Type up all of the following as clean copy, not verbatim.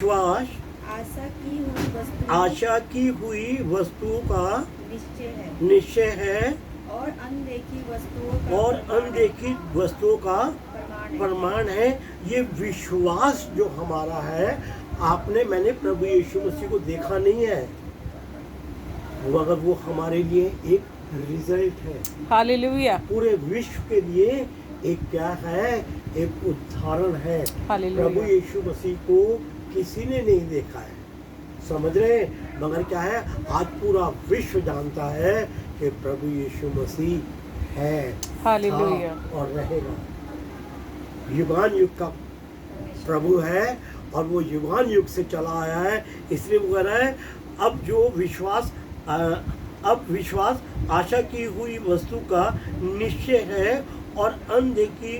विश्वास आशा की हुई वस्तुओं का निश्चय है और अनदेखी वस्तुओं का प्रमाण प्रमाण है। ये विश्वास जो हमारा है, मैंने प्रभु यीशु मसीह को देखा नहीं है, मगर वो हमारे लिए एक रिजल्ट है। हालेलुया। पूरे विश्व के लिए एक क्या है, एक उदाहरण है। हालेलुया। प्रभु यीशु मसीह को किसी ने नहीं देखा है, समझ रहे हैं? मगर क्या है, आज पूरा विश्व जानता है कि प्रभु यीशु मसीह है, हालेलुया, था और रहेगा। युगान युग का प्रभु है और वो युगान युग से चला आया है। इसलिए वो कह रहा है, अब विश्वास आशा की हुई वस्तु का निश्चय है और अनदेखी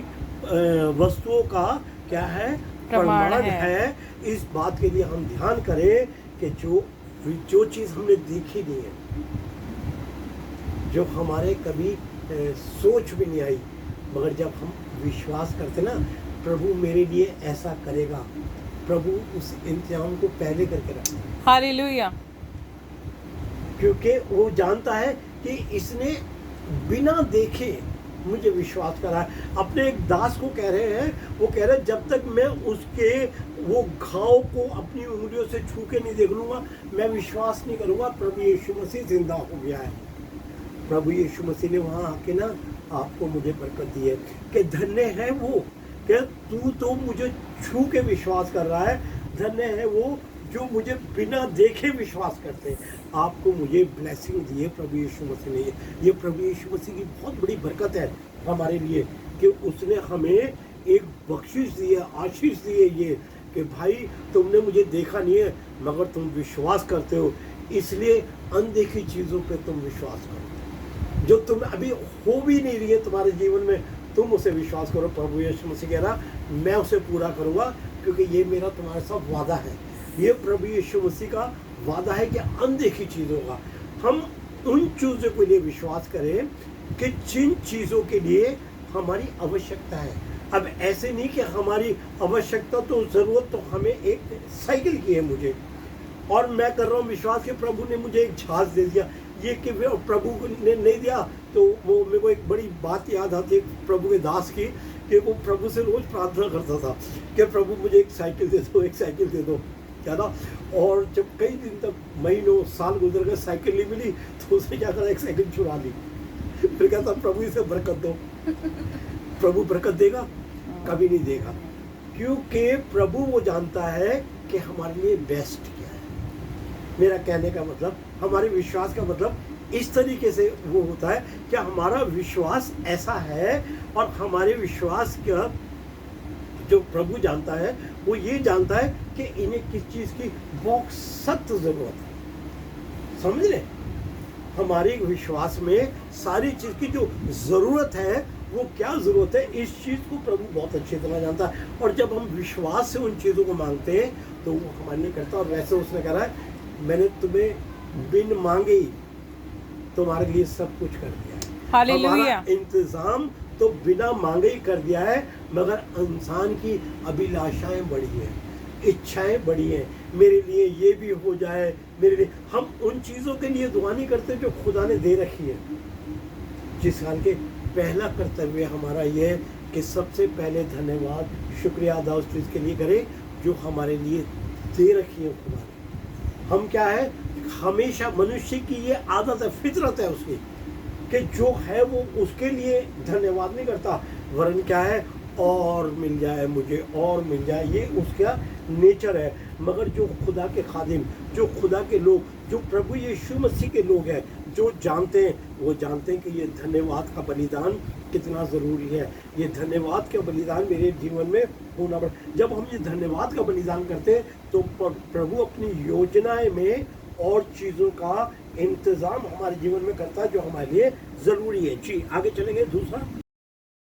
वस्तुओं का क्या है, प्रमाण है। इस बात के लिए हम ध्यान करें कि जो चीज़ हमने देखी नहीं है, जो हमारे कभी सोच भी नहीं आई, मगर जब हम विश्वास करते ना, प्रभु मेरे लिए ऐसा करेगा, प्रभु उस इंतजाम को पहले करके रखता है। हालेलुया। क्योंकि वो जानता है कि इसने बिना देखे मुझे विश्वास करा है। अपने एक दास को कह रहे हैं, वो कह रहे हैं, जब तक मैं उसके वो घाव को अपनी उंगलियों से छू के नहीं देख लूँगा, मैं विश्वास नहीं करूँगा प्रभु यीशु मसीह जिंदा हो गया है। प्रभु यीशु मसीह ने वहाँ आके ना आपको मुझे बरकत दी है कि धन्य है वो कि तू तो मुझे छू के विश्वास कर रहा है, धन्य है वो जो मुझे बिना देखे विश्वास करते हैं। आपको मुझे ब्लेसिंग दी है प्रभु यीशु मसीह ने। ये प्रभु यीशु मसीह की बहुत बड़ी बरकत है हमारे लिए कि उसने हमें एक बख्शिश दी है, आशीष दी है, ये कि भाई तुमने मुझे देखा नहीं है, मगर तुम विश्वास करते हो, इसलिए अनदेखी चीज़ों पे तुम विश्वास करो। जो तुम अभी हो भी नहीं रही है तुम्हारे जीवन में, तुम उसे विश्वास करो। प्रभु यीशु मसीह कह रहा, मैं उसे पूरा करूँगा, क्योंकि ये मेरा तुम्हारे साथ वादा है। ये प्रभु यीशु मसीह का वादा है कि अनदेखी चीज़ों का हम उन चीज़ों के लिए विश्वास करें कि जिन चीज़ों के लिए हमारी आवश्यकता है। अब ऐसे नहीं कि हमारी आवश्यकता तो ज़रूरत तो हमें एक साइकिल की है मुझे, और मैं कर रहा हूँ विश्वास कि प्रभु ने मुझे एक जहाज़ दे दिया, ये कि प्रभु ने नहीं दिया। तो वो मेरे को एक बड़ी बात याद आती है प्रभु के दास की, कि वो प्रभु से रोज़ प्रार्थना करता था कि प्रभु मुझे एक साइकिल दे दो, एक साइकिल दे दो, क्या ना। और जब कई दिन तक, महीनों साल गुजर गए, साइकिल नहीं मिली, तो उसने क्या करा, एक साइकिल चुरा ली। फिर कहता प्रभु इसे बरकत दो। प्रभु बरकत देगा? कभी नहीं देगा, क्योंकि प्रभु वो जानता है कि हमारे लिए बेस्ट क्या है। मेरा कहने का मतलब, हमारे विश्वास का मतलब इस तरीके से वो होता है कि हमारा विश्वास ऐसा है, और हमारे विश्वास का जो प्रभु जानता है, वो ये जानता है कि इन्हें किस चीज़ की बहुत सख्त ज़रूरत है। समझ रहे? हमारे विश्वास में सारी चीज़ की जो ज़रूरत है, वो क्या ज़रूरत है, इस चीज़ को प्रभु बहुत अच्छी तरह जानता है। और जब हम विश्वास से उन चीज़ों को मांगते हैं, तो वो हमारे लिए करता है। और वैसे उसने कहा है, मैंने तुम्हें बिन मांगे ही तुम्हारे लिए सब कुछ कर दिया है। हालेलुया। इंतज़ाम तो बिना मांगे ही कर दिया है, मगर इंसान की अभिलाषाएं बड़ी हैं, इच्छाएं बड़ी हैं, मेरे लिए ये भी हो जाए, मेरे लिए। हम उन चीज़ों के लिए दुआ नहीं करते जो खुदा ने दे रखी है। जिस हाल के पहला कर्तव्य हमारा ये है कि सबसे पहले धन्यवाद, शुक्रिया अदा उस चीज़ के लिए करें जो हमारे लिए दे रखी है खुदा ने। हम क्या है, हमेशा मनुष्य की ये आदत है, फितरत है उसकी, कि जो है वो उसके लिए धन्यवाद नहीं करता, वरन क्या है, और मिल जाए मुझे, और मिल जाए, ये उसका नेचर है। मगर जो खुदा के खादिम, जो खुदा के लोग, जो प्रभु यीशु मसीह के लोग हैं, जो जानते हैं, वो जानते हैं कि ये धन्यवाद का बलिदान कितना ज़रूरी है। ये धन्यवाद का बलिदान मेरे जीवन में होना पड़ा। जब हम ये धन्यवाद का बलिदान करते हैं, तो प्रभु अपनी योजनाएं में और चीज़ों का इंतज़ाम हमारे जीवन में करता है जो हमारे लिए ज़रूरी है। जी, आगे चलेंगे। दूसरा,